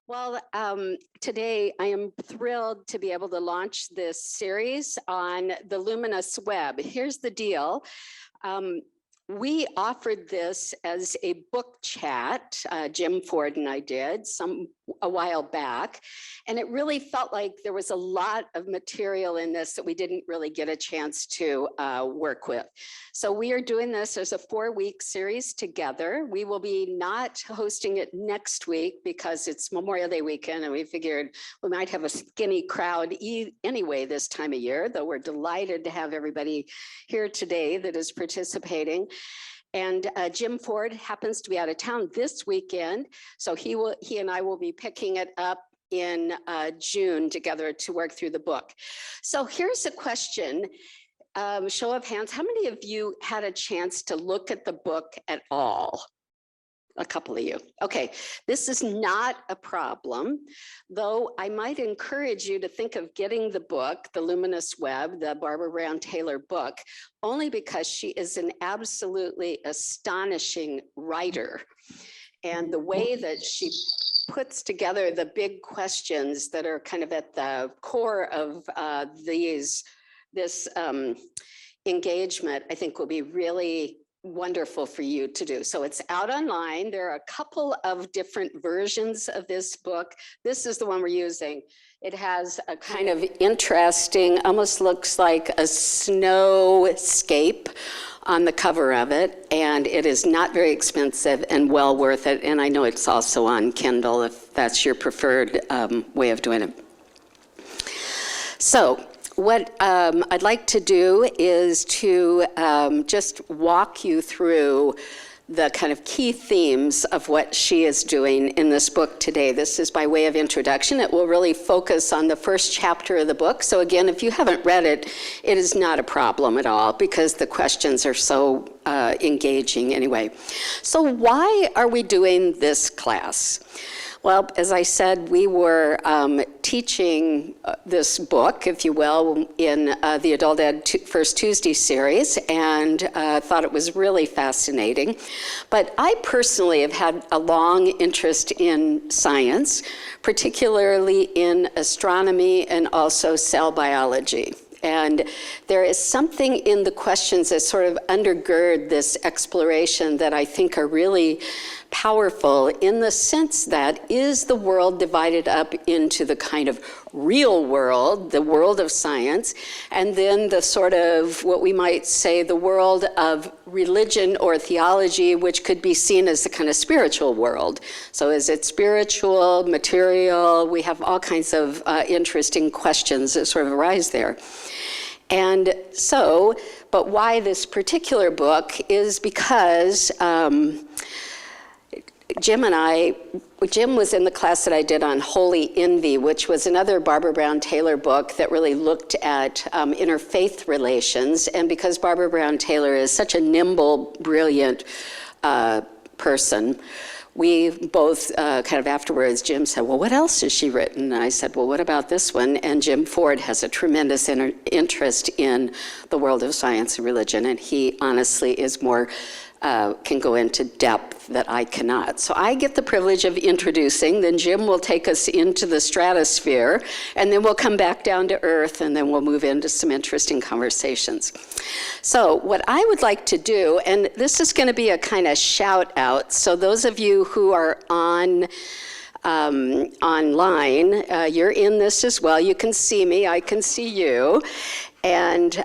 Well, today I am thrilled to be able to launch this series on the Luminous web. Here's the deal. We offered this as a book chat, Jim Ford and I did a while back, and it really felt like there was a lot of material in this that we didn't really get a chance to work with. So we are doing this as a 4-week series together. We will be not hosting it next week because it's Memorial Day weekend, and we figured we might have a skinny crowd anyway this time of year, though we're delighted to have everybody here today that is participating. And Jim Ford happens to be out of town this weekend, so he and I will be picking it up in June together to work through the book. So here's a question, show of hands, how many of you had a chance to look at the book at all? A couple of you. Okay, this is not a problem, though I might encourage you to think of getting the book, The Luminous Web, the Barbara Brown Taylor book, only because she is an absolutely astonishing writer. And the way that she puts together the big questions that are kind of at the core of this engagement, I think will be really wonderful for you to do. So it's out online. There are a couple of different versions of this book. This is the one we're using. It has a kind of interesting, almost looks like a snowscape on the cover of it, and it is not very expensive and well worth it. And I know it's also on Kindle if that's your preferred way of doing it. So what I'd like to do is to just walk you through the kind of key themes of what she is doing in this book today. This is by way of introduction. It will really focus on the first chapter of the book. So again, if you haven't read it, it is not a problem at all because the questions are so engaging anyway. So why are we doing this class? Well, as I said, we were teaching this book, if you will, in the Adult Ed First Tuesday series, and thought it was really fascinating. But I personally have had a long interest in science, particularly in astronomy and also cell biology. And there is something in the questions that sort of undergird this exploration that I think are really powerful in the sense that is the world divided up into the kind of real world, the world of science, and then the sort of what we might say the world of religion or theology, which could be seen as the kind of spiritual world. So is it spiritual, material? We have all kinds of interesting questions that sort of arise there. And so, but why this particular book is because Jim was in the class that I did on Holy Envy, which was another Barbara Brown Taylor book that really looked at interfaith relations. And because Barbara Brown Taylor is such a nimble, brilliant person, we both kind of afterwards, Jim said, well, what else has she written? And I said, well, what about this one? And Jim Ford has a tremendous interest in the world of science and religion, and he honestly is more can go into depth that I cannot. So I get the privilege of introducing, then Jim will take us into the stratosphere, and then we'll come back down to earth, and then we'll move into some interesting conversations. So what I would like to do, and this is going to be a kind of shout out, so those of you who are online, you're in this as well. You can see me, I can see you. And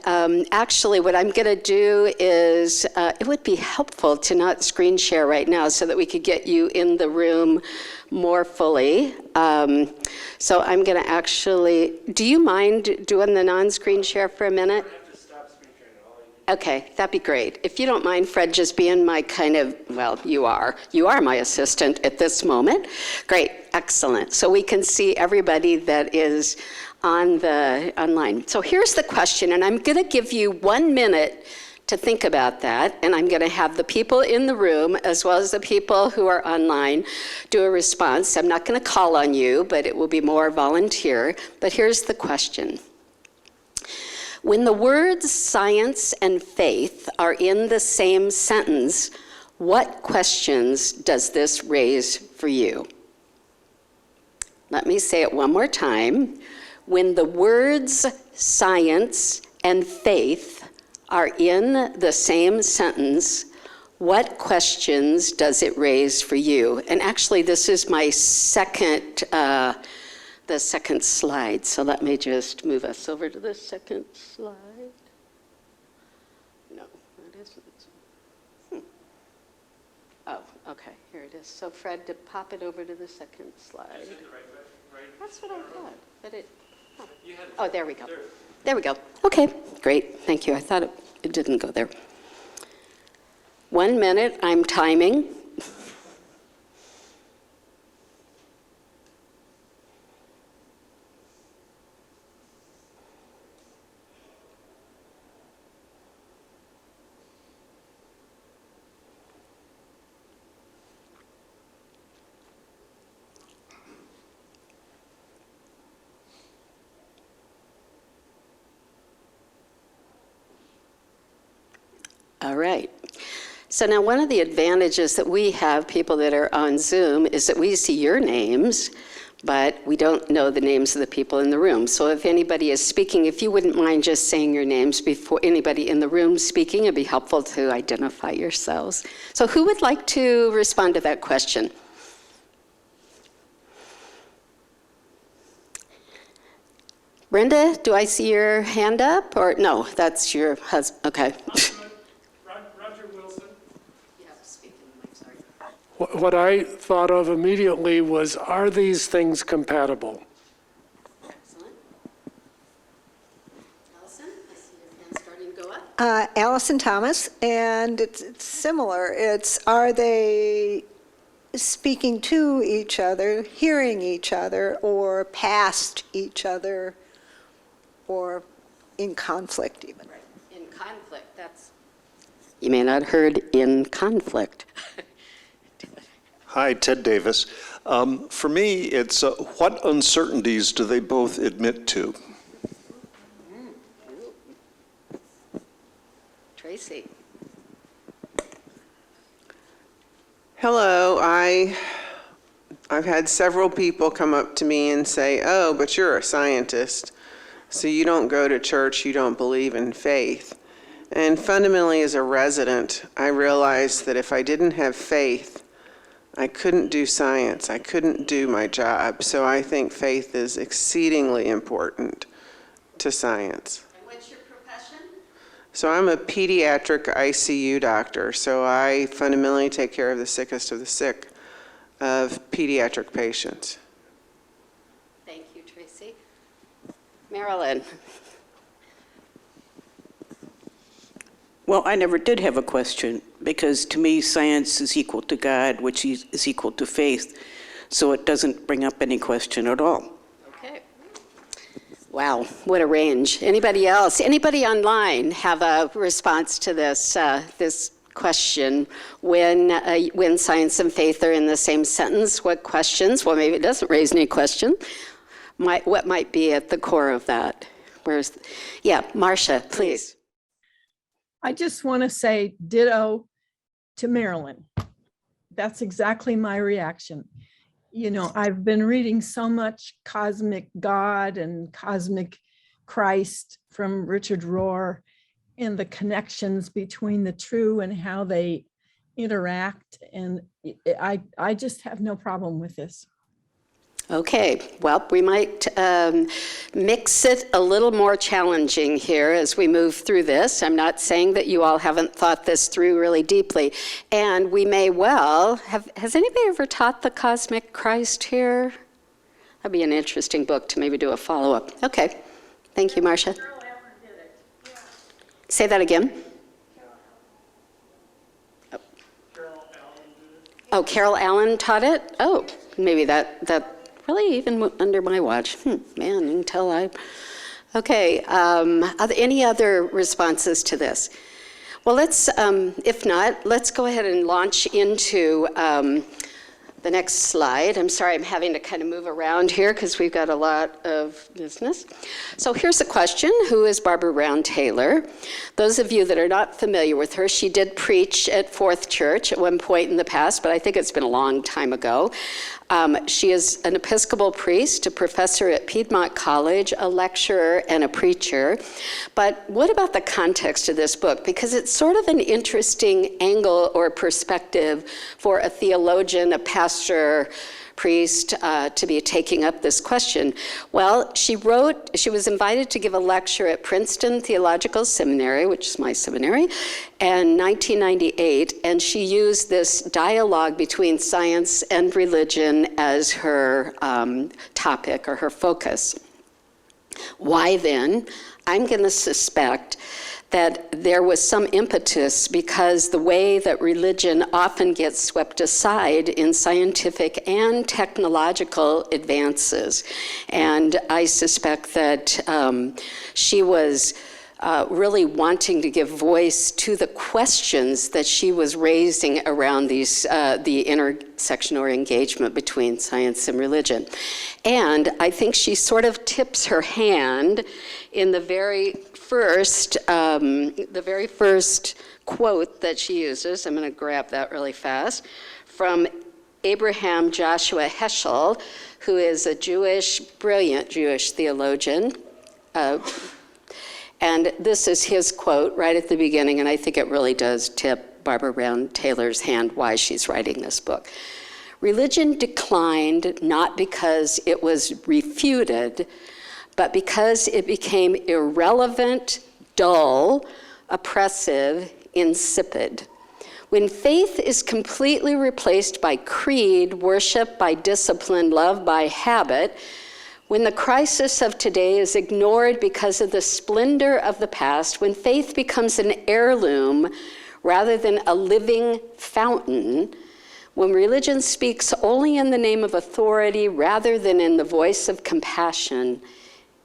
actually what I'm going to do is, it would be helpful to not screen share right now so that we could get you in the room more fully. So I'm going to actually, do you mind doing the non-screen share for a minute? Okay, that'd be great. If you don't mind, Fred, just being my kind of, well, you are my assistant at this moment. Great, excellent. So we can see everybody that is online. So here's the question, and I'm going to give you 1 minute to think about that, and I'm going to have the people in the room as well as the people who are online do a response. I'm not going to call on you, but it will be more volunteer. But here's the question. When the words science and faith are in the same sentence, what questions does this raise for you? Let me say it one more time. When the words science and faith are in the same sentence, what questions does it raise for you? And actually, this is my the second slide. So let me just move us over to the second slide. No, it isn't. Oh, okay, here it is. So Fred, to pop it over to the second slide. Right. That's what I thought, but it, oh, there we go. There we go. Okay, great, thank you. I thought it didn't go there. 1 minute, I'm timing. All right. So now one of the advantages that we have, people that are on Zoom, is that we see your names, but we don't know the names of the people in the room. So if anybody is speaking, if you wouldn't mind just saying your names before anybody in the room speaking, it'd be helpful to identify yourselves. So who would like to respond to that question? Brenda, do I see your hand up? Or no, that's your husband. Okay. What I thought of immediately was, are these things compatible? Excellent. Allison, I see your hand starting to go up. Allison Thomas, and it's similar. Are they speaking to each other, hearing each other, or past each other, or in conflict even? Right. In conflict, that's... You may not have heard in conflict. Hi, Ted Davis. For me, it's what uncertainties do they both admit to? Tracy. Hello, I've had several people come up to me and say, oh, but you're a scientist, so you don't go to church, you don't believe in faith. And fundamentally, as a resident, I realized that if I didn't have faith, I couldn't do science. I couldn't do my job. So I think faith is exceedingly important to science. And what's your profession? So I'm a pediatric ICU doctor. So I fundamentally take care of the sickest of the sick, of pediatric patients. Thank you, Tracy. Marilyn. Well, I never did have a question, because to me, science is equal to God, which is equal to faith, so it doesn't bring up any question at all. Okay. Wow, what a range. Anybody else? Anybody online have a response to this this question? When science and faith are in the same sentence, what questions? Well, maybe it doesn't raise any question. What might be at the core of that? Marcia, please. I just want to say ditto to Marilyn. That's exactly my reaction. You know, I've been reading so much cosmic God and cosmic Christ from Richard Rohr, and the connections between the two and how they interact. And I just have no problem with this. Okay, well, we might mix it a little more challenging here as we move through this. I'm not saying that you all haven't thought this through really deeply. And we may well has anybody ever taught the Cosmic Christ here? That'd be an interesting book to maybe do a follow-up. Okay, thank you, Marcia. Carol Allen did it. Yeah. Say that again. Oh, Carol Allen taught it? Oh, maybe that really even under my watch. Man, you can tell okay, any other responses to this? Well, let's, if not, let's go ahead and launch into the next slide. I'm sorry, I'm having to kind of move around here because we've got a lot of business. So here's a question. Who is Barbara Brown Taylor? Those of you that are not familiar with her, she did preach at Fourth Church at one point in the past, but I think it's been a long time ago. She is an Episcopal priest, a professor at Piedmont College, a lecturer, and a preacher. But what about the context of this book? Because it's sort of an interesting angle or perspective for a theologian, a pastor, priest to be taking up this question. Well, she was invited to give a lecture at Princeton Theological Seminary, which is my seminary, in 1998, and she used this dialogue between science and religion as her topic or her focus. Why then? I'm going to suspect that there was some impetus because the way that religion often gets swept aside in scientific and technological advances. And I suspect that she was really wanting to give voice to the questions that she was raising around these, the intersection or engagement between science and religion. And I think she sort of tips her hand in the very first quote that she uses. I'm going to grab that really fast, from Abraham Joshua Heschel, who is a brilliant Jewish theologian. And this is his quote right at the beginning, and I think it really does tip Barbara Brown Taylor's hand why she's writing this book. Religion declined not because it was refuted, but because it became irrelevant, dull, oppressive, insipid. When faith is completely replaced by creed, worship by discipline, love by habit, when the crisis of today is ignored because of the splendor of the past, when faith becomes an heirloom rather than a living fountain, when religion speaks only in the name of authority rather than in the voice of compassion,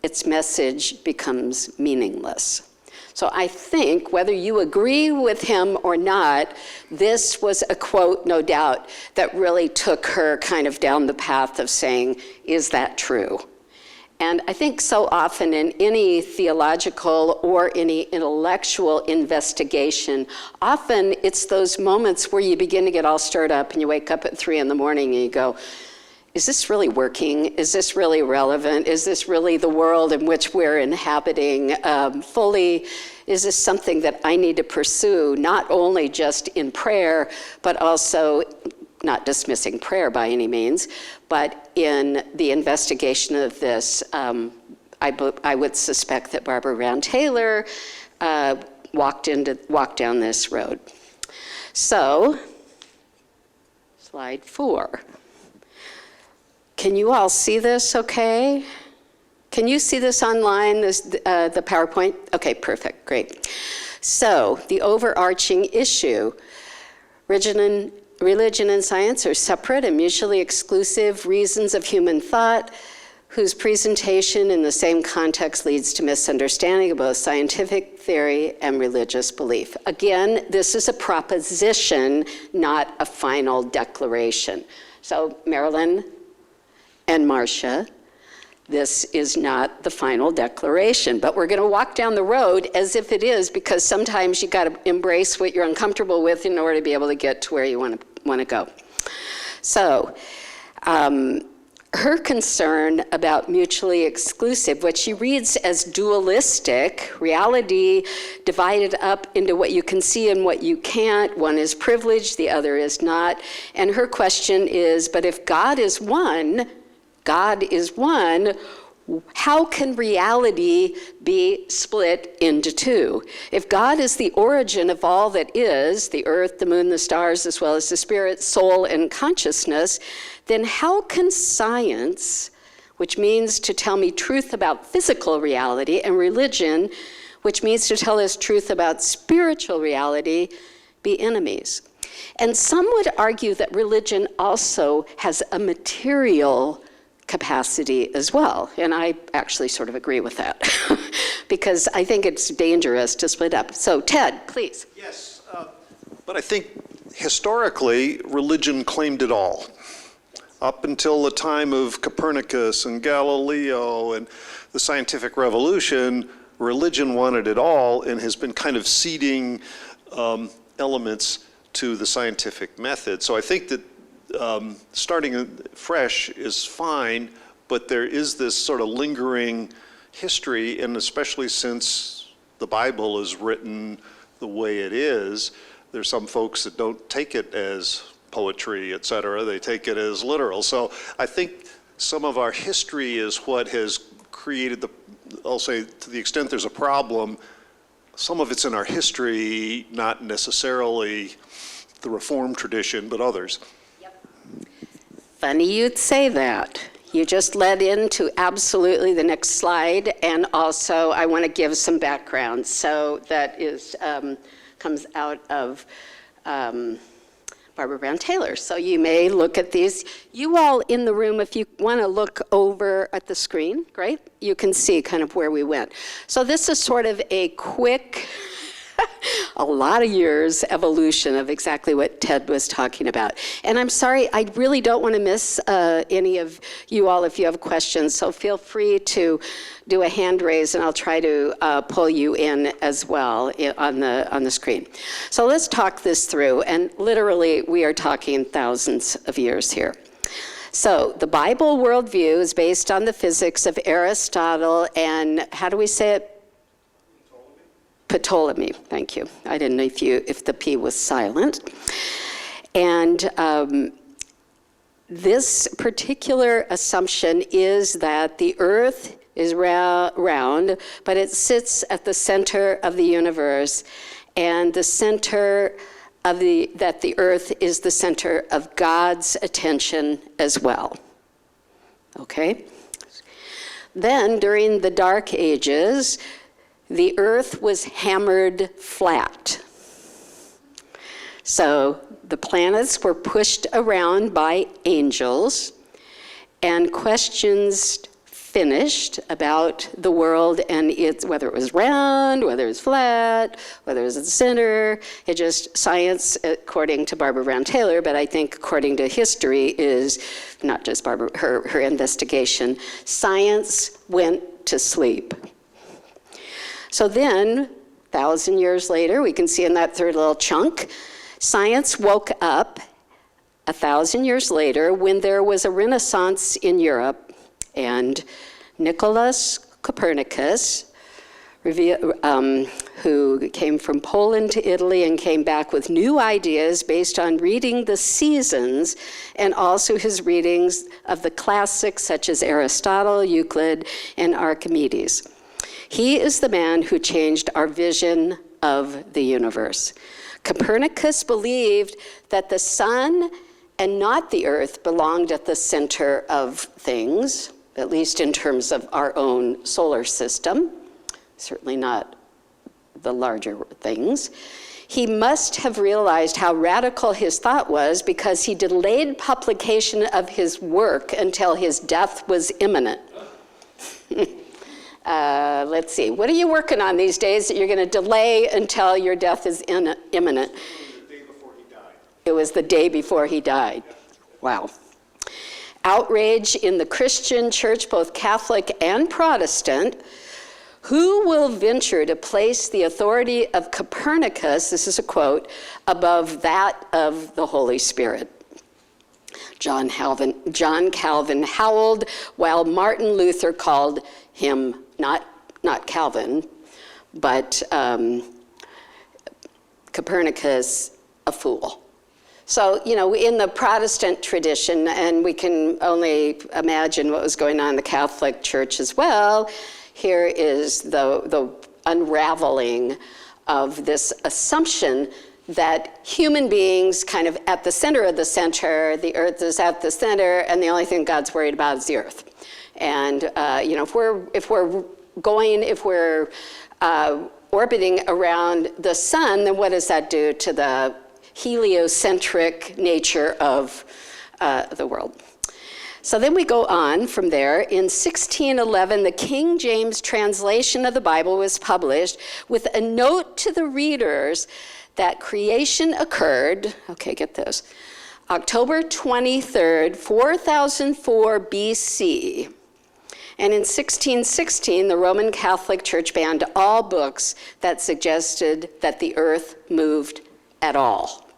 its message becomes meaningless. So I think, whether you agree with him or not, this was a quote, no doubt, that really took her kind of down the path of saying, is that true? And I think so often in any theological or any intellectual investigation, often it's those moments where you begin to get all stirred up and you wake up at 3 a.m. and you go, is this really working? Is this really relevant? Is this really the world in which we're inhabiting fully? Is this something that I need to pursue, not only just in prayer, but also, not dismissing prayer by any means, but in the investigation of this, I would suspect that Barbara Brown Taylor walked down this road. So, slide 4. Can you all see this okay? Can you see this online, the PowerPoint? Okay, perfect, great. So, the overarching issue, religion and science are separate and mutually exclusive reasons of human thought, whose presentation in the same context leads to misunderstanding of both scientific theory and religious belief. Again, this is a proposition, not a final declaration. So, Marilyn and Marcia, this is not the final declaration, but we're going to walk down the road as if it is, because sometimes you got to embrace what you're uncomfortable with in order to be able to get to where you want to go. So, her concern about mutually exclusive, what she reads as dualistic, reality divided up into what you can see and what you can't. One is privileged, the other is not. And her question is, but if God is one, how can reality be split into two? If God is the origin of all that is, the earth, the moon, the stars, as well as the spirit, soul, and consciousness, then how can science, which means to tell me truth about physical reality, and religion, which means to tell us truth about spiritual reality, be enemies? And some would argue that religion also has a material capacity as well. And I actually sort of agree with that because I think it's dangerous to split up. So Ted, please. Yes, but I think historically, religion claimed it all. Up until the time of Copernicus and Galileo and the scientific revolution, religion wanted it all and has been kind of ceding elements to the scientific method. So I think that starting fresh is fine, but there is this sort of lingering history, and especially since the Bible is written the way it is, there's some folks that don't take it as poetry, et cetera. They take it as literal. So I think some of our history is what has created I'll say, to the extent there's a problem, some of it's in our history, not necessarily the Reformed tradition, but others. Funny you'd say that. You just led into absolutely the next slide, and also I want to give some background. So that is comes out of Barbara Brown Taylor. So you may look at these. You all in the room, if you want to look over at the screen, great, you can see kind of where we went. So this is sort of a quick, a lot of years evolution of exactly what Ted was talking about. And I'm sorry, I really don't want to miss any of you all if you have questions, so feel free to do a hand raise and I'll try to pull you in as well on the screen. So let's talk this through, and literally we are talking thousands of years here. So the Bible worldview is based on the physics of Aristotle and, how do we say it? Ptolemy, thank you. I didn't know if the P was silent. And this particular assumption is that the earth is round, but it sits at the center of the universe, and the center of that the earth is the center of God's attention as well. Okay? Then during the Dark Ages, the earth was hammered flat. So the planets were pushed around by angels, and questions finished about the world and whether it was round, whether it was flat, whether it was at the center. It just, science, according to Barbara Brown Taylor, but I think according to history is not just Barbara, her investigation, science went to sleep. So then, 1,000 years later, we can see in that third little chunk, science woke up 1,000 years later when there was a renaissance in Europe, and Nicholas Copernicus, who came from Poland to Italy and came back with new ideas based on reading the seasons and also his readings of the classics such as Aristotle, Euclid, and Archimedes. He is the man who changed our vision of the universe. Copernicus believed that the sun and not the earth belonged at the center of things, at least in terms of our own solar system, certainly not the larger things. He must have realized how radical his thought was because he delayed publication of his work until his death was imminent. Let's see, what are you working on these days that you're going to delay until your death is imminent? It was the day before he died. Wow. Outrage in the Christian church, both Catholic and Protestant. Who will venture to place the authority of Copernicus, this is a quote, above that of the Holy Spirit? John Calvin howled, while Martin Luther called him, not Calvin, but Copernicus, a fool. So, in the Protestant tradition, and we can only imagine what was going on in the Catholic Church as well, here is the unraveling of this assumption that human beings kind of at the center of the center, the earth is at the center, and the only thing God's worried about is the earth. And if we're orbiting around the sun, then what does that do to the heliocentric nature of the world? So then we go on from there. In 1611, the King James translation of the Bible was published with a note to the readers that creation occurred, okay, get this, October 23rd, 4004 BC. And in 1616, the Roman Catholic Church banned all books that suggested that the earth moved at all.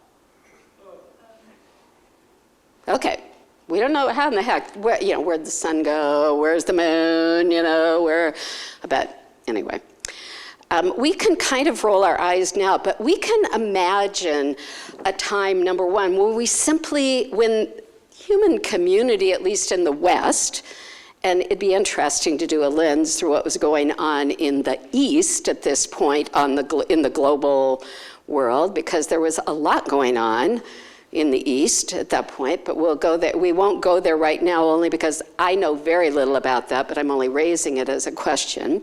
Okay, we don't know how in the heck, where'd the sun go? Where's the moon? Anyway. We can kind of roll our eyes now, but we can imagine a time, number one, when human community, at least in the West, and it'd be interesting to do a lens through what was going on in the East at this point in the global world, because there was a lot going on in the East at that point, but we'll go there. We won't go there right now, only because I know very little about that, but I'm only raising it as a question.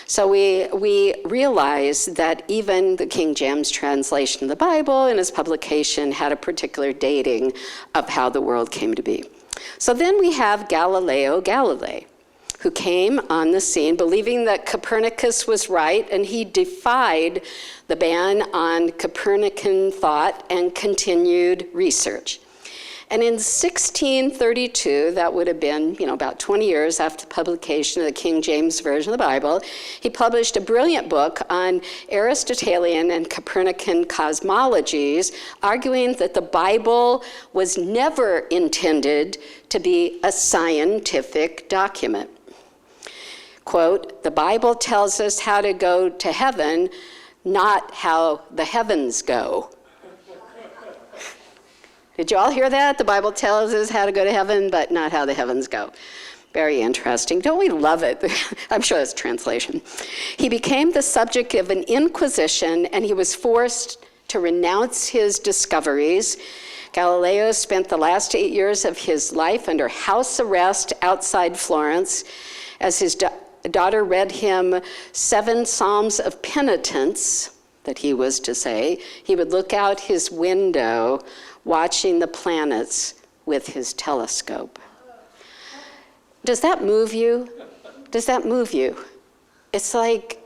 So we realize that even the King James translation of the Bible in its publication had a particular dating of how the world came to be. So then we have Galileo Galilei, who came on the scene believing that Copernicus was right, and he defied the ban on Copernican thought and continued research. And in 1632, that would have been, about 20 years after the publication of the King James Version of the Bible, he published a brilliant book on Aristotelian and Copernican cosmologies, arguing that the Bible was never intended to be a scientific document. Quote, "The Bible tells us how to go to heaven, not how the heavens go." Did you all hear that? The Bible tells us how to go to heaven, but not how the heavens go. Very interesting. Don't we love it? I'm sure that's translation. He became the subject of an inquisition, and he was forced to renounce his discoveries. Galileo spent the last 8 years of his life under house arrest outside Florence. As his daughter read him 7 Psalms of penitence, that he was to say, he would look out his window watching the planets with his telescope. Does that move you? Does that move you? It's like,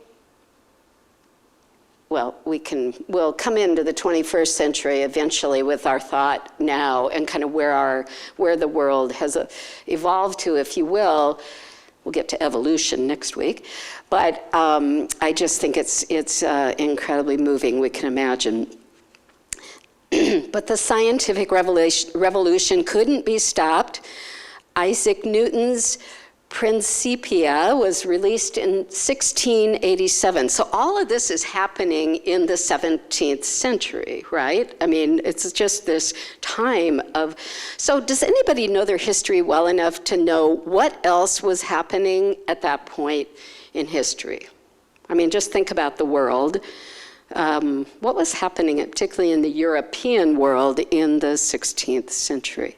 well, we'll come into the 21st century eventually with our thought now and kind of where the world has evolved to, if you will. We'll get to evolution next week, but I just think it's incredibly moving. We can imagine. But the scientific revolution couldn't be stopped. Isaac Newton's Principia was released in 1687. So all of this is happening in the 17th century, right? I mean, it's just this time of... So does anybody know their history well enough to know what else was happening at that point in history? I mean, just think about the world. What was happening, particularly in the European world in the 16th century?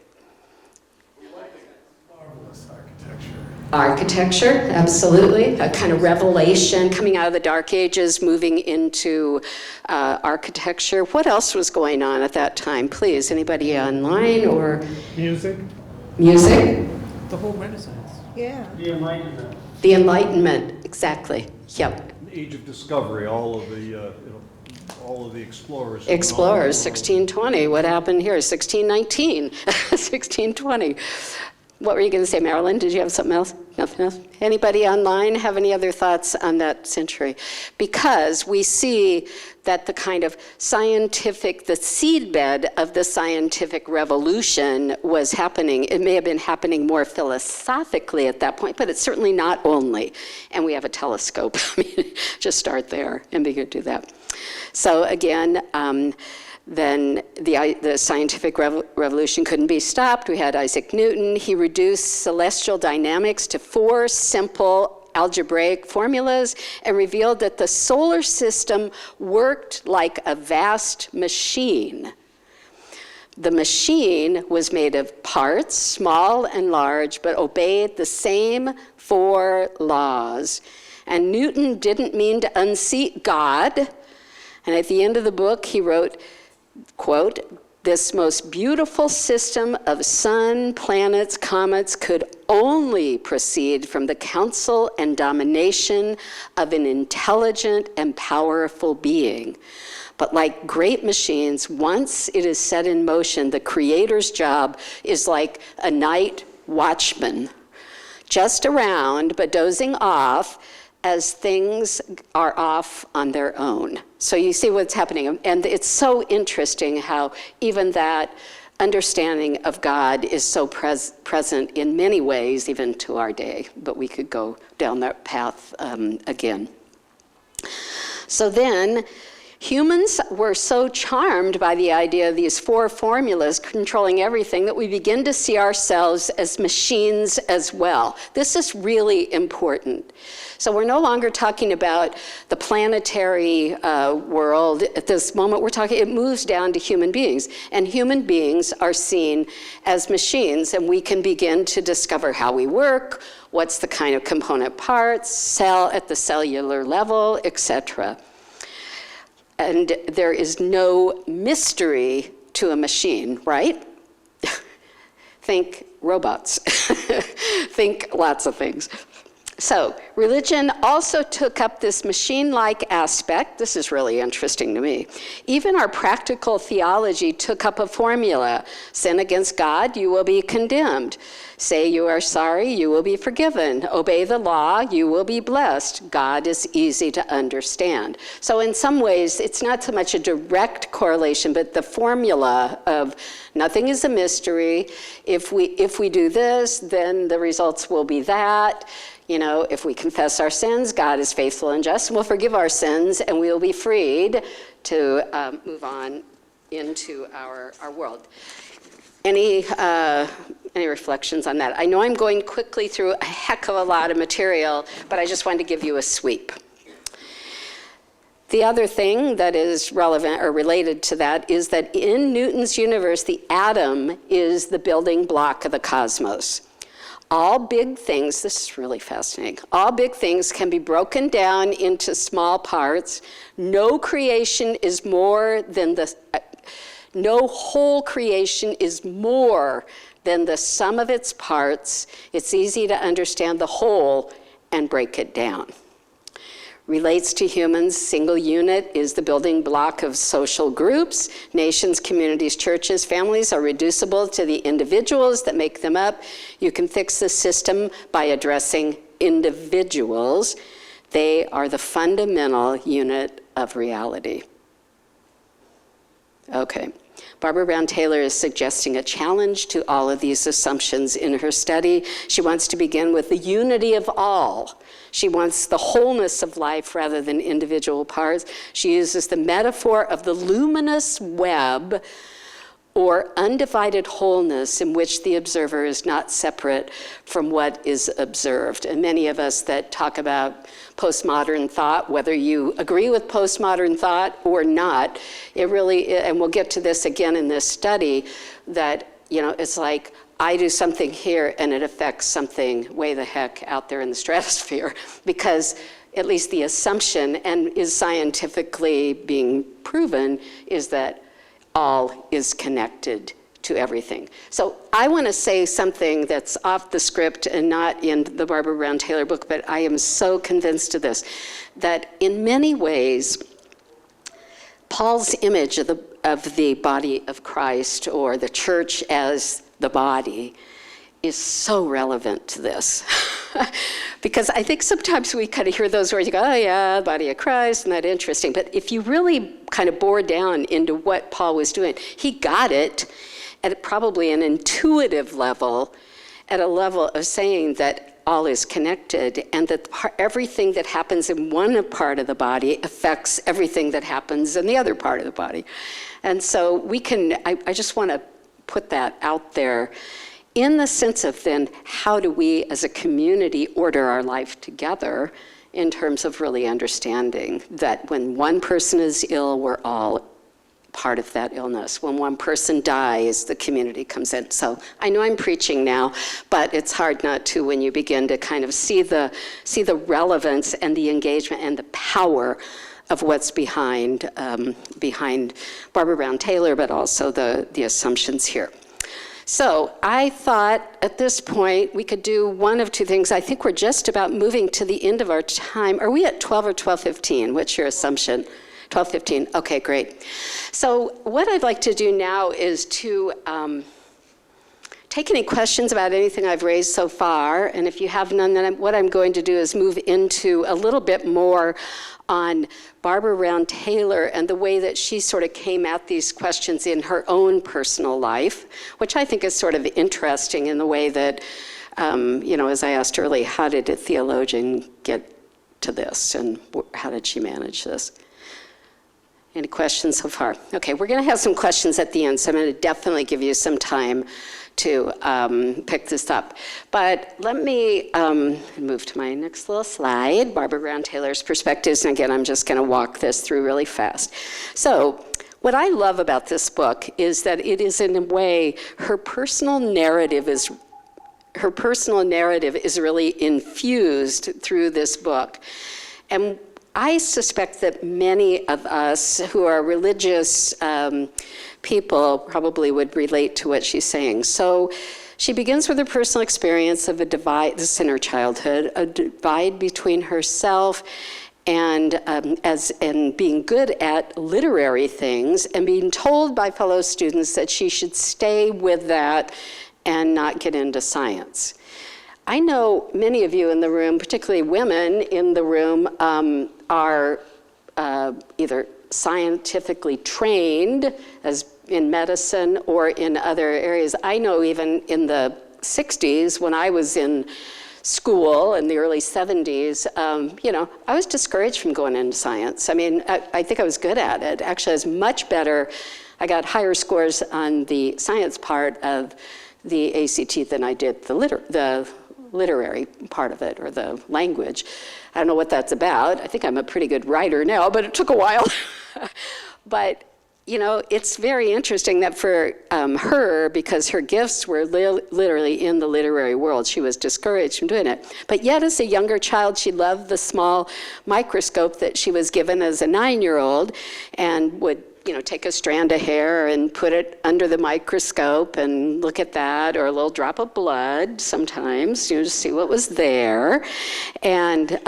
Marvelous architecture. Architecture, absolutely. A kind of revelation coming out of the Dark Ages, moving into architecture. What else was going on at that time? Please, anybody online or? Music. Music? The whole Renaissance. Yeah. The Enlightenment, The Enlightenment, exactly. Yep. the Age of Discovery, all of the explorers. Explorers, 1620. What happened here? 1619, 1620. What were you going to say, Marilyn? Did you have something else? Nothing else? Anybody online have any other thoughts on that century? Because we see that the kind of scientific, the seedbed of the scientific revolution was happening. It may have been happening more philosophically at that point, but it's certainly not only. And we have a telescope. I mean, just start there and begin to do that. So again, then the scientific revolution couldn't be stopped. We had Isaac Newton. He reduced celestial dynamics to 4 simple algebraic formulas and revealed that the solar system worked like a vast machine. The machine was made of parts, small and large, but obeyed the same 4 laws. And Newton didn't mean to unseat God. And at the end of the book, he wrote, quote, "This most beautiful system of sun, planets, comets could only proceed from the counsel and domination of an intelligent and powerful being. But like great machines, once it is set in motion, the creator's job is like a night watchman, just around but dozing off as things are off on their own." So you see what's happening. And it's so interesting how even that understanding of God is so present in many ways, even to our day, but we could go down that path again. So then, humans were so charmed by the idea of these 4 formulas controlling everything that we begin to see ourselves as machines as well. This is really important. So we're no longer talking about the planetary world. At this moment, it moves down to human beings. And human beings are seen as machines, and we can begin to discover how we work, what's the kind of component parts, at the cellular level, etc. And there is no mystery to a machine, right? Think robots. Think lots of things. So religion also took up this machine-like aspect. This is really interesting to me. Even our practical theology took up a formula. Sin against God, you will be condemned. Say you are sorry, you will be forgiven. Obey the law, you will be blessed. God is easy to understand. So in some ways, it's not so much a direct correlation, but the formula of nothing is a mystery. If we do this, then the results will be that. You know, if we confess our sins, God is faithful and just and will forgive our sins, and we will be freed to move on into our world. Any reflections on that? I know I'm going quickly through a heck of a lot of material, but I just wanted to give you a sweep. The other thing that is relevant or related to that is that in Newton's universe, the atom is the building block of the cosmos. All big things, this is really fascinating, all big things can be broken down into small parts. No creation is more than no whole creation is more than the sum of its parts. It's easy to understand the whole and break it down. Relates to humans, single unit is the building block of social groups. Nations, communities, churches, families are reducible to the individuals that make them up. You can fix the system by addressing individuals. They are the fundamental unit of reality. Okay. Barbara Brown Taylor is suggesting a challenge to all of these assumptions in her study. She wants to begin with the unity of all. She wants the wholeness of life rather than individual parts. She uses the metaphor of the luminous web, or undivided wholeness in which the observer is not separate from what is observed. And many of us that talk about postmodern thought, whether you agree with postmodern thought or not, it really, and we'll get to this again in this study, that, you know, it's like I do something here and it affects something way the heck out there in the stratosphere, because at least the assumption, and is scientifically being proven, is that all is connected to everything. So I want to say something that's off the script and not in the Barbara Brown Taylor book, but I am so convinced of this, that in many ways, Paul's image of the body of Christ, or the church as the body, is so relevant to this. Because I think sometimes we kind of hear those words, you go, oh yeah, body of Christ, isn't that interesting? But if you really kind of bore down into what Paul was doing, he got it at probably an intuitive level, at a level of saying that all is connected, and that everything that happens in one part of the body affects everything that happens in the other part of the body. And so we can, I just want to put that out there, in the sense of then, how do we as a community order our life together in terms of really understanding that when one person is ill, we're all part of that illness. When one person dies, the community comes in. So I know I'm preaching now, but it's hard not to when you begin to kind of see the relevance and the engagement and the power of what's behind Barbara Brown Taylor, but also the assumptions here. So I thought at this point we could do one of two things. I think we're just about moving to the end of our time. Are we at 12 or 12:15? What's your assumption? 12:15. Okay, great. So what I'd like to do now is to take any questions about anything I've raised so far, and if you have none, then what I'm going to do is move into a little bit more on Barbara Brown Taylor and the way that she sort of came at these questions in her own personal life, which I think is sort of interesting in the way that, as I asked earlier, how did a theologian get to this, and how did she manage this? Any questions so far? Okay, we're going to have some questions at the end, so I'm going to definitely give you some time to pick this up. But let me move to my next little slide, Barbara Brown Taylor's perspectives, and again, I'm just going to walk this through really fast. So what I love about this book is that it is, in a way, her personal narrative is really infused through this book. And I suspect that many of us who are religious people probably would relate to what she's saying. So she begins with her personal experience of this in her childhood, a divide between herself and being good at literary things, and being told by fellow students that she should stay with that and not get into science. I know many of you in the room, particularly women in the room, are either scientifically trained, as in medicine or in other areas. I know even in the 60s, when I was in school in the early 70s, I was discouraged from going into science. I mean, I think I was good at it. Actually, I was much better. I got higher scores on the science part of the ACT than I did the literary part of it, or the language. I don't know what that's about. I think I'm a pretty good writer now, but it took a while. But, it's very interesting that for her, because her gifts were literally in the literary world, she was discouraged from doing it. But yet, as a younger child, she loved the small microscope that she was given as a 9-year-old, and would take a strand of hair and put it under the microscope and look at that, or a little drop of blood sometimes, to see what was there. And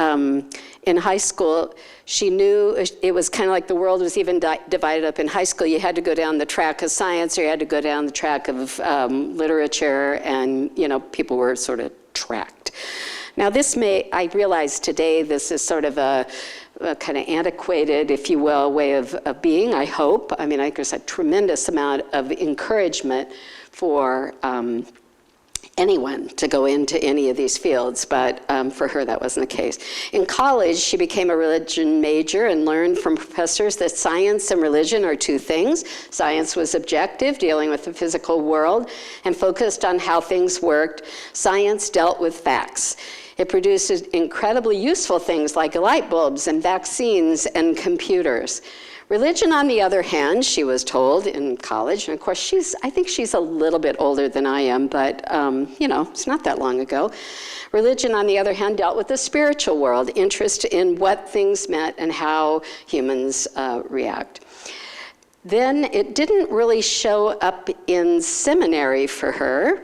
in high school, she knew it was kind of like the world was even divided up. In high school, you had to go down the track of science, or you had to go down the track of literature, and people were sort of tracked. Now I realize today this is sort of a kind of antiquated, if you will, way of being, I hope. I mean, I guess a tremendous amount of encouragement for anyone to go into any of these fields, but for her that wasn't the case. In college, she became a religion major and learned from professors that science and religion are two things. Science was objective, dealing with the physical world, and focused on how things worked. Science dealt with facts. It produces incredibly useful things like light bulbs and vaccines and computers. Religion, on the other hand, she was told in college, and of course I think she's a little bit older than I am, but it's not that long ago. Religion, on the other hand, dealt with the spiritual world, interest in what things meant and how humans react. Then it didn't really show up in seminary for her,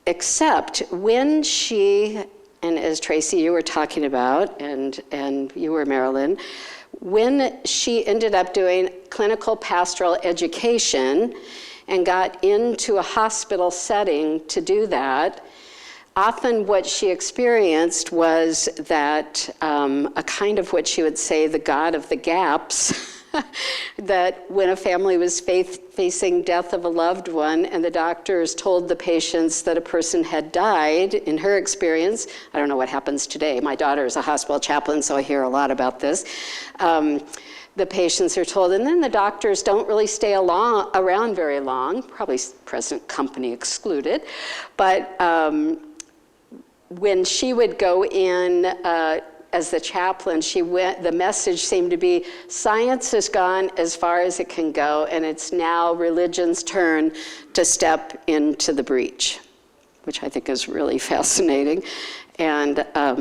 except when she, and as Tracy, you were talking about, and you were Marilyn, when she ended up doing clinical pastoral education and got into a hospital setting to do that, often what she experienced was that a kind of what she would say the God of the gaps, that when a family was facing death of a loved one and the doctors told the patients that a person had died, in her experience, I don't know what happens today. My daughter is a hospital chaplain, so I hear a lot about this. The patients are told, and then the doctors don't really stay around very long, probably present company excluded, but when she would go in as the chaplain, the message seemed to be, science has gone as far as it can go, and it's now religion's turn to step into the breach, which I think is really fascinating. And let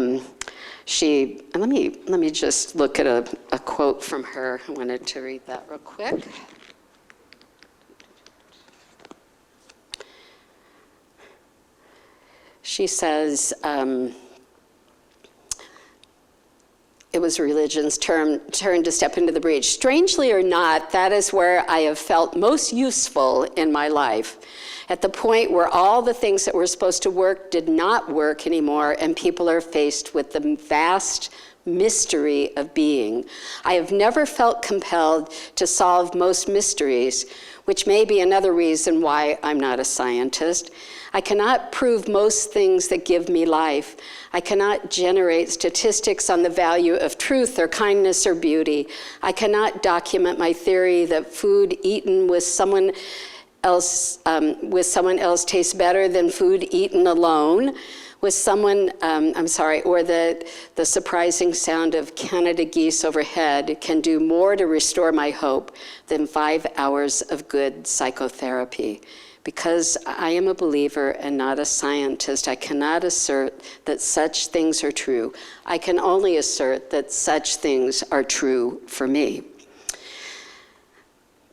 me just look at a quote from her. I wanted to read that real quick. She says, it was religion's turn to step into the breach. Strangely or not, that is where I have felt most useful in my life, at the point where all the things that were supposed to work did not work anymore, and people are faced with the vast mystery of being. I have never felt compelled to solve most mysteries, which may be another reason why I'm not a scientist. I cannot prove most things that give me life. I cannot generate statistics on the value of truth or kindness or beauty. I cannot document my theory that food eaten with someone else tastes better than food eaten alone. With someone, or the surprising sound of Canada geese overhead can do more to restore my hope than 5 hours of good psychotherapy. Because I am a believer and not a scientist, I cannot assert that such things are true. I can only assert that such things are true for me.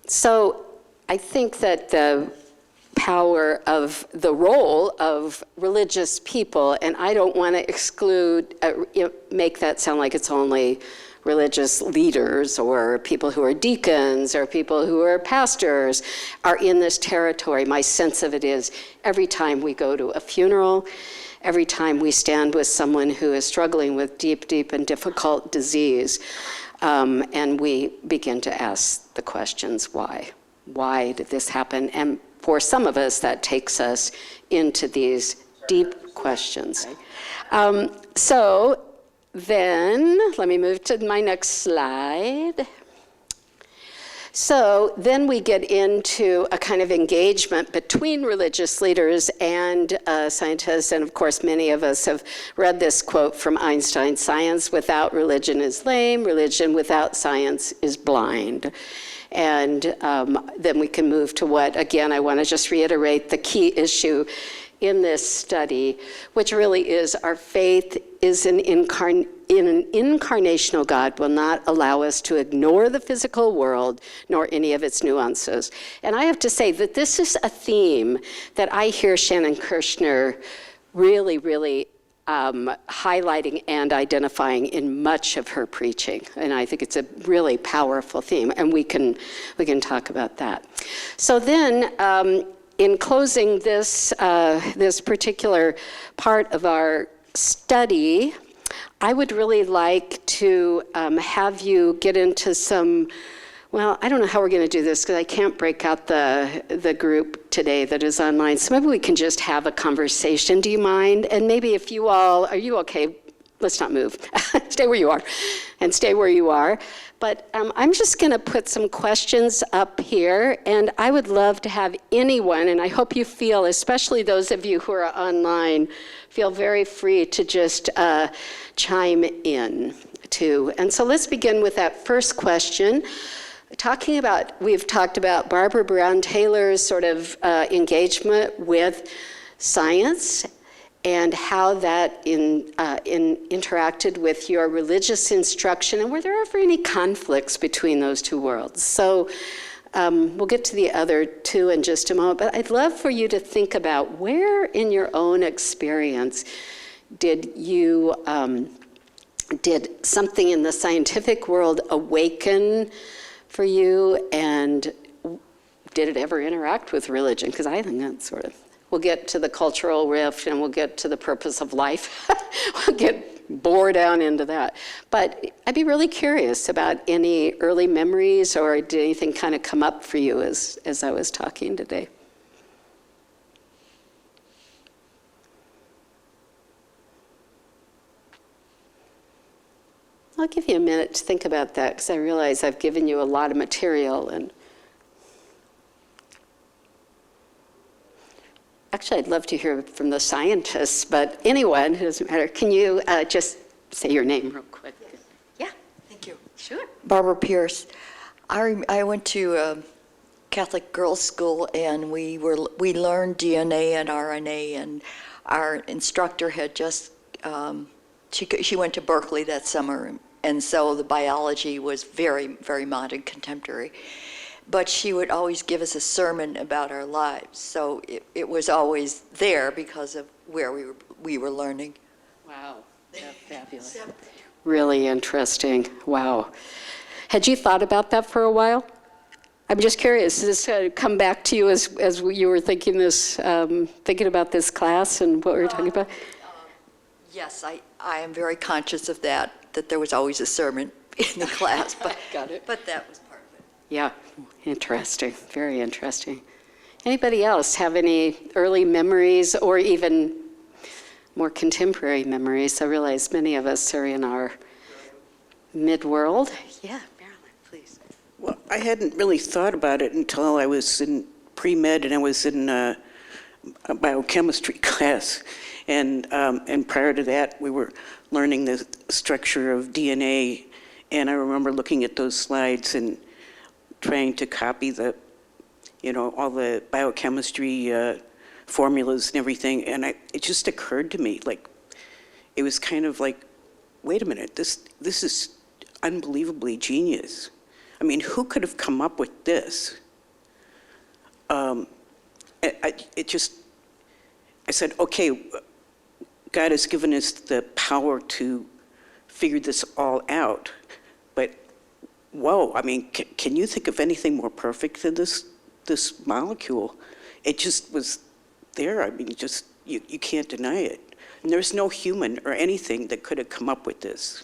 So I think that the power of the role of religious people, and I don't want to exclude, make that sound like it's only religious leaders or people who are deacons or people who are pastors are in this territory. My sense of it is every time we go to a funeral, every time we stand with someone who is struggling with deep, deep and difficult disease, and we begin to ask the questions, why? Why did this happen? And for some of us, that takes us into these deep questions. So then, let me move to my next slide. So then we get into a kind of engagement between religious leaders and scientists, and of course many of us have read this quote from Einstein: "Science without religion is lame, religion without science is blind." And then we can move to what, again, I want to just reiterate the key issue in this study, which really is our faith is in an incarnational God will not allow us to ignore the physical world nor any of its nuances. And I have to say that this is a theme that I hear Shannon Kirshner really, really highlighting and identifying in much of her preaching. And I think it's a really powerful theme, and we can talk about that. So then, in closing this particular part of our study, I would really like to have you get into some, well, I don't know how we're going to do this because I can't break out the group today that is online. So maybe we can just have a conversation. Do you mind? And maybe if you all, are you okay? Let's not move. Stay where you are and stay where you are. But I'm just going to put some questions up here, and I would love to have anyone, and I hope you feel, especially those of you who are online, feel very free to just chime in too. And so let's begin with that first question. We've talked about Barbara Brown Taylor's sort of engagement with science and how that interacted with your religious instruction, and were there ever any conflicts between those two worlds? So we'll get to the other two in just a moment, but I'd love for you to think about where in your own experience did something in the scientific world awaken for you, and did it ever interact with religion? Because I think that's sort of, we'll get to the cultural rift and we'll get to the purpose of life. We'll get bore down into that. But I'd be really curious about any early memories, or did anything kind of come up for you as I was talking today? I'll give you a minute to think about that, because I realize I've given you a lot of material. And actually, I'd love to hear from the scientists, but anyone, it doesn't matter. Can you just say your name real quick? Yeah. Thank you. Sure. Barbara Pierce. I went to a Catholic girls' school, and we learned DNA and RNA, and our instructor had just she went to Berkeley that summer, and so the biology was very, very modern, contemporary. But she would always give us a sermon about our lives, so it was always there because of where we were learning. Wow, that's fabulous. Really interesting. Wow. Had you thought about that for a while? I'm just curious, does this come back to you as you were thinking thinking about this class and what we were talking about? Yes, I am very conscious of that there was always a sermon in the class, but, Got it. but that was part of it. Yeah, interesting, very interesting. Anybody else have any early memories or even more contemporary memories? I realize many of us are in our mid-world. Yeah, Marilyn, please. Well, I hadn't really thought about it until I was in pre-med and I was in a biochemistry class. And prior to that, we were learning the structure of DNA. And I remember looking at those slides and trying to copy all the biochemistry formulas and everything. And it just occurred to me, like, it was kind of like, wait a minute, this is unbelievably genius. I mean, who could have come up with this? I said, okay, God has given us the power to figure this all out, but whoa, I mean, can you think of anything more perfect than this molecule? It just was there. I mean, you can't deny it. And there's no human or anything that could have come up with this.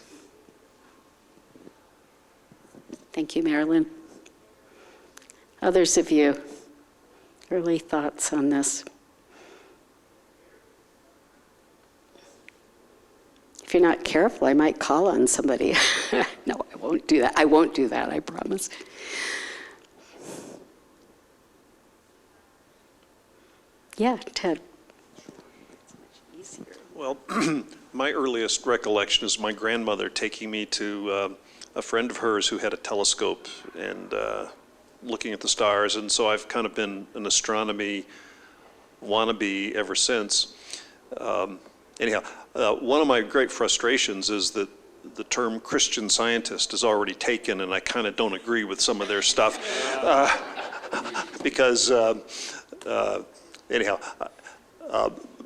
Thank you, Marilyn. Others of you, early thoughts on this? If you're not careful, I might call on somebody. No, I won't do that. I won't do that, I promise. Yeah, Ted. Well, my earliest recollection is my grandmother taking me to a friend of hers who had a telescope and looking at the stars, and so I've kind of been an astronomy wannabe ever since. Anyhow, one of my great frustrations is that the term Christian Scientist is already taken, and I kind of don't agree with some of their stuff. Because, anyhow,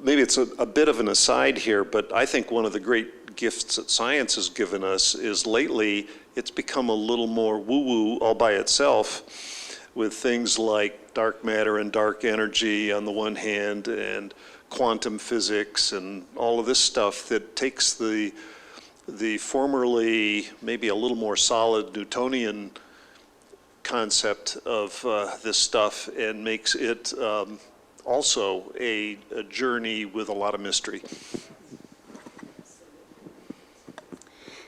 maybe it's a bit of an aside here, but I think one of the great gifts that science has given us is lately it's become a little more woo-woo all by itself, with things like dark matter and dark energy on the one hand, and quantum physics and all of this stuff that takes the formerly maybe a little more solid Newtonian concept of this stuff and makes it also a journey with a lot of mystery.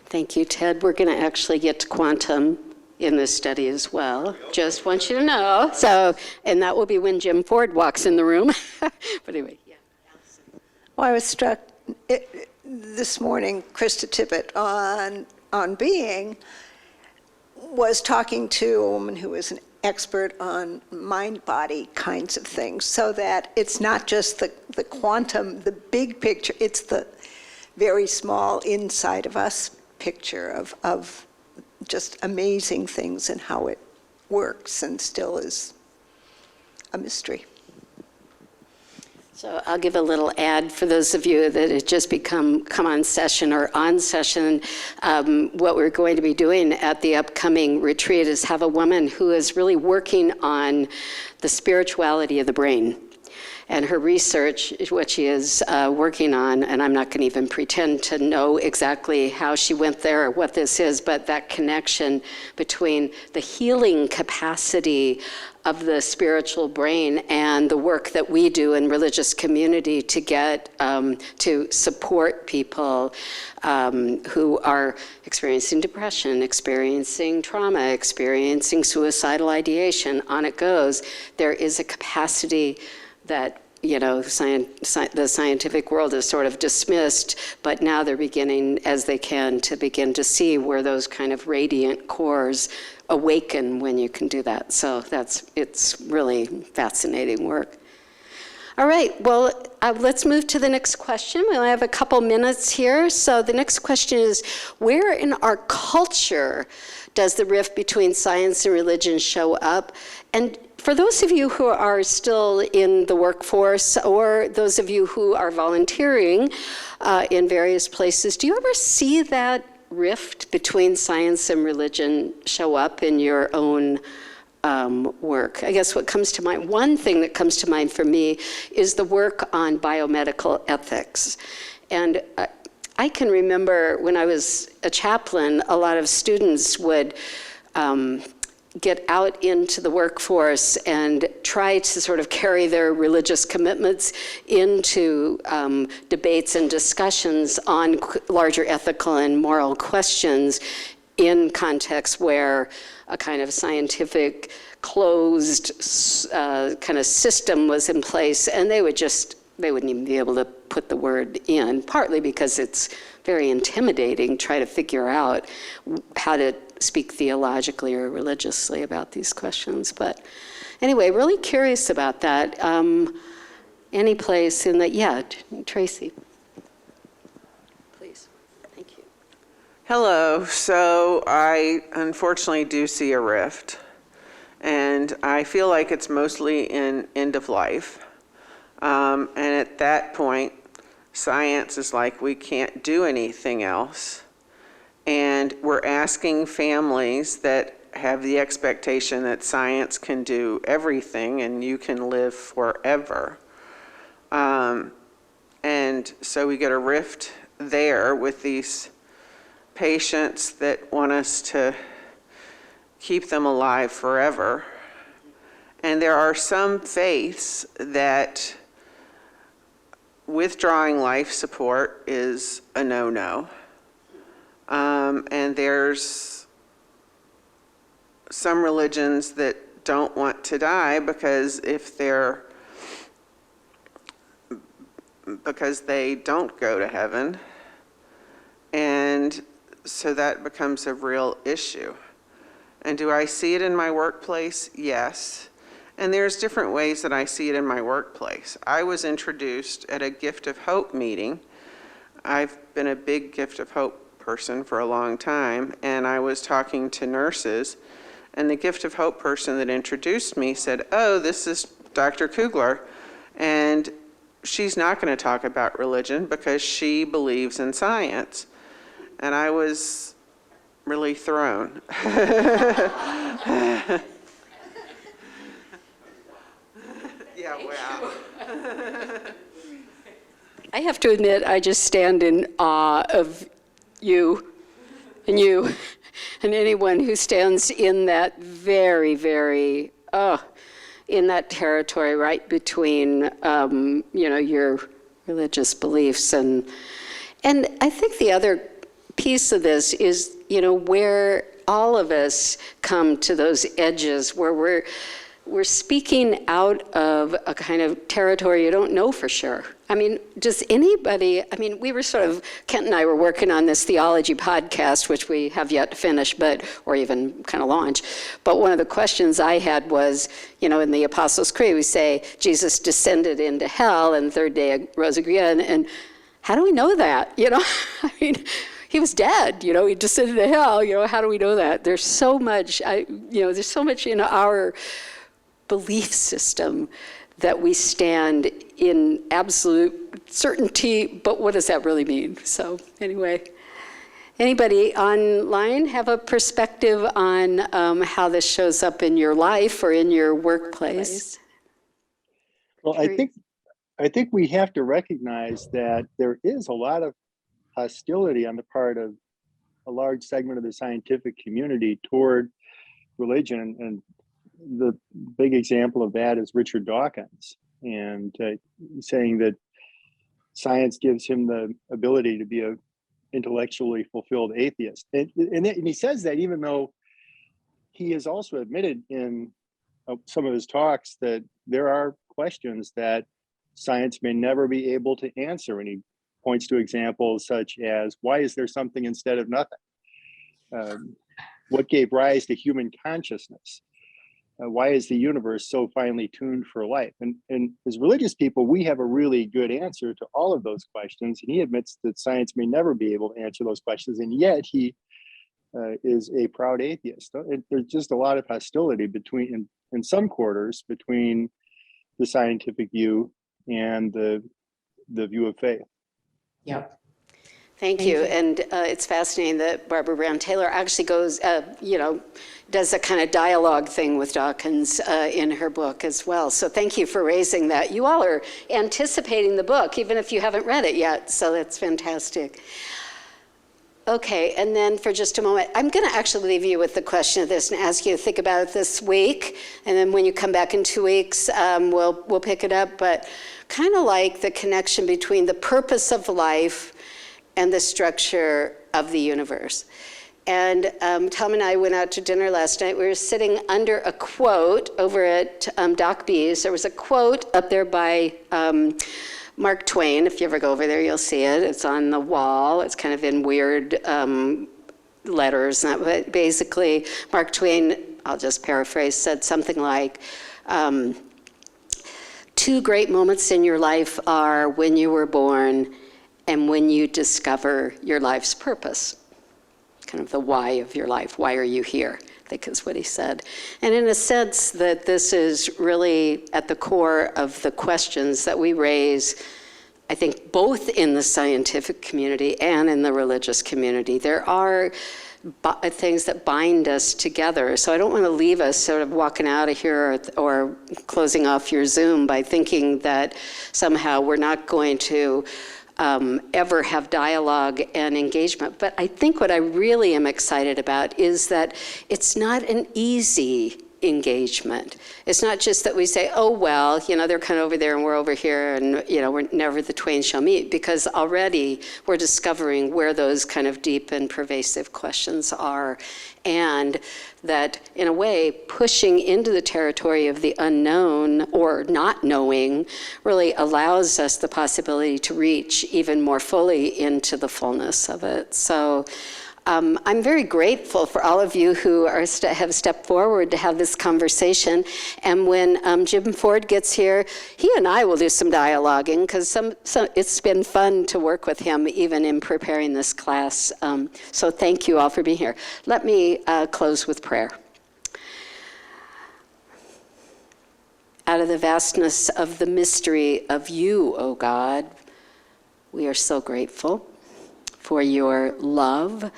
Thank you, Ted. We're going to actually get to quantum in this study as well. Just want you to know. So, and that will be when Jim Ford walks in the room. But anyway, yeah. Well, I was struck this morning, Krista Tippett on being was talking to a woman who is an expert on mind-body kinds of things, so that it's not just the quantum, the big picture, it's the very small inside of us picture of just amazing things and how it works and still is a mystery. So I'll give a little ad for those of you that have just come on session or on session. What we're going to be doing at the upcoming retreat is have a woman who is really working on the spirituality of the brain. And her research, what she is working on, and I'm not going to even pretend to know exactly how she went there or what this is, but that connection between the healing capacity of the spiritual brain and the work that we do in religious community to get to support people who are experiencing depression, experiencing trauma, experiencing suicidal ideation. On it goes. There is a capacity that the scientific world is sort of dismissed, but now they're beginning, as they can, to begin to see where those kind of radiant cores awaken when you can do that. So it's really fascinating work. All right, well, let's move to the next question. We only have a couple minutes here. So the next question is, where in our culture does the rift between science and religion show up? And for those of you who are still in the workforce, or those of you who are volunteering in various places, do you ever see that rift between science and religion show up in your own work? I guess what comes to mind, one thing that comes to mind for me is the work on biomedical ethics. And I can remember when I was a chaplain, a lot of students would get out into the workforce and try to sort of carry their religious commitments into debates and discussions on larger ethical and moral questions in contexts where a kind of scientific closed kind of system was in place, and they wouldn't even be able to put the word in, partly because it's very intimidating, try to figure out how to speak theologically or religiously about these questions. But anyway, really curious about that. Any place in the, yeah, Tracy. Please, thank you. Hello. So I unfortunately do see a rift, and I feel like it's mostly in end of life. And at that point, science is like, we can't do anything else. And we're asking families that have the expectation that science can do everything and you can live forever. And so we get a rift there with these patients that want us to keep them alive forever. And there are some faiths that withdrawing life support is a no-no. And there's some religions that don't want to die because they don't go to heaven. And so that becomes a real issue. And do I see it in my workplace? Yes. And there's different ways that I see it in my workplace. I was introduced at a Gift of Hope meeting. I've been a big Gift of Hope person for a long time, and I was talking to nurses, and the Gift of Hope person that introduced me said, "Oh, this is Dr. Kugler, and she's not going to talk about religion because she believes in science." And I was really thrown. Yeah, wow. I have to admit, I just stand in awe of you and anyone who stands in that very, very, in that territory right between, your religious beliefs. And I think the other piece of this is, where all of us come to those edges where we're speaking out of a kind of territory you don't know for sure. I mean, does anybody, Kent and I were working on this theology podcast, which we have yet to finish, or even kind of launch. But one of the questions I had was, in the Apostles' Creed, we say, Jesus descended into hell and the third day rose again. And how do we know that? He was dead, he descended to hell, how do we know that? There's so much, there's so much in our belief system that we stand in absolute certainty, but what does that really mean? So anyway, anybody online have a perspective on how this shows up in your life or in your workplace? Well, I think we have to recognize that there is a lot of hostility on the part of a large segment of the scientific community toward religion, and the big example of that is Richard Dawkins, and saying that science gives him the ability to be an intellectually fulfilled atheist. And he says that even though he has also admitted in some of his talks that there are questions that science may never be able to answer. And he points to examples such as, why is there something instead of nothing? What gave rise to human consciousness? Why is the universe so finely tuned for life? And as religious people, we have a really good answer to all of those questions. And he admits that science may never be able to answer those questions. And yet he is a proud atheist. There's just a lot of hostility in some quarters between the scientific view and the view of faith. Yep. Thank you. And it's fascinating that Barbara Brown Taylor actually goes, does a kind of dialogue thing with Dawkins in her book as well. So thank you for raising that. You all are anticipating the book, even if you haven't read it yet. So that's fantastic. Okay, and then for just a moment, I'm going to actually leave you with the question of this and ask you to think about it this week. And then when you come back in 2 weeks, we'll pick it up. But kind of like the connection between the purpose of life and the structure of the universe. And Tom and I went out to dinner last night. We were sitting under a quote over at Doc B's. There was a quote up there by Mark Twain. If you ever go over there, you'll see it. It's on the wall. It's kind of in weird letters. But basically, Mark Twain, I'll just paraphrase, said something like, 2 great moments in your life are when you were born and when you discover your life's purpose, kind of the why of your life. Why are you here? I think is what he said. And in a sense that this is really at the core of the questions that we raise, I think both in the scientific community and in the religious community. There are things that bind us together. So I don't want to leave us sort of walking out of here or closing off your Zoom by thinking that somehow we're not going to ever have dialogue and engagement. But I think what I really am excited about is that it's not an easy engagement. It's not just that we say, oh, well, they're kind of over there and we're over here and, we're never the twain shall meet, because already we're discovering where those kind of deep and pervasive questions are. And that, in a way, pushing into the territory of the unknown or not knowing really allows us the possibility to reach even more fully into the fullness of it. So I'm very grateful for all of you who have stepped forward to have this conversation. And when Jim Ford gets here, he and I will do some dialoguing, because it's been fun to work with him even in preparing this class. So thank you all for being here. Let me close with prayer. Out of the vastness of the mystery of you, O God, we are so grateful for your love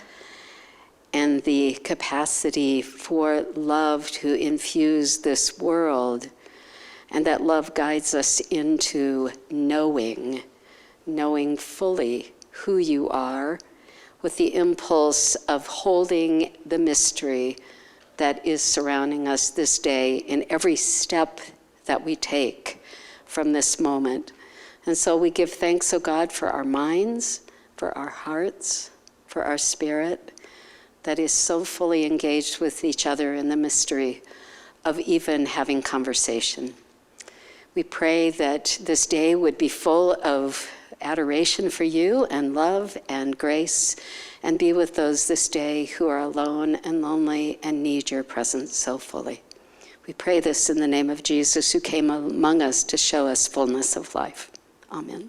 and the capacity for love to infuse this world. And that love guides us into knowing fully who you are, with the impulse of holding the mystery that is surrounding us this day in every step that we take from this moment. And so we give thanks, O God, for our minds, for our hearts, for our spirit, that is so fully engaged with each other in the mystery of even having conversation. We pray that this day would be full of adoration for you and love and grace, and be with those this day who are alone and lonely and need your presence so fully. We pray this in the name of Jesus, who came among us to show us fullness of life. Amen.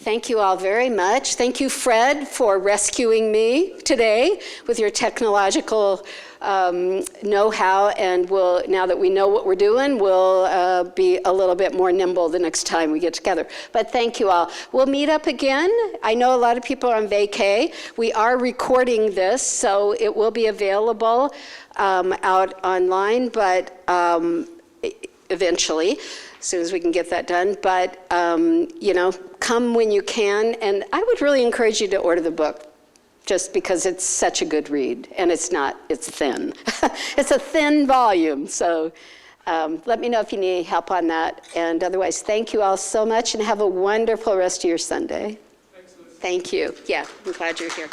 Thank you all very much. Thank you, Fred, for rescuing me today with your technological know-how. And now that we know what we're doing, we'll be a little bit more nimble the next time we get together. But thank you all. We'll meet up again. I know a lot of people are on vacay. We are recording this, so it will be available out online, but eventually, as soon as we can get that done. But, come when you can. And I would really encourage you to order the book, just because it's such a good read. And it's thin. It's a thin volume. So let me know if you need help on that. And otherwise, thank you all so much, and have a wonderful rest of your Sunday. Thank you. Yeah, I'm glad you're here.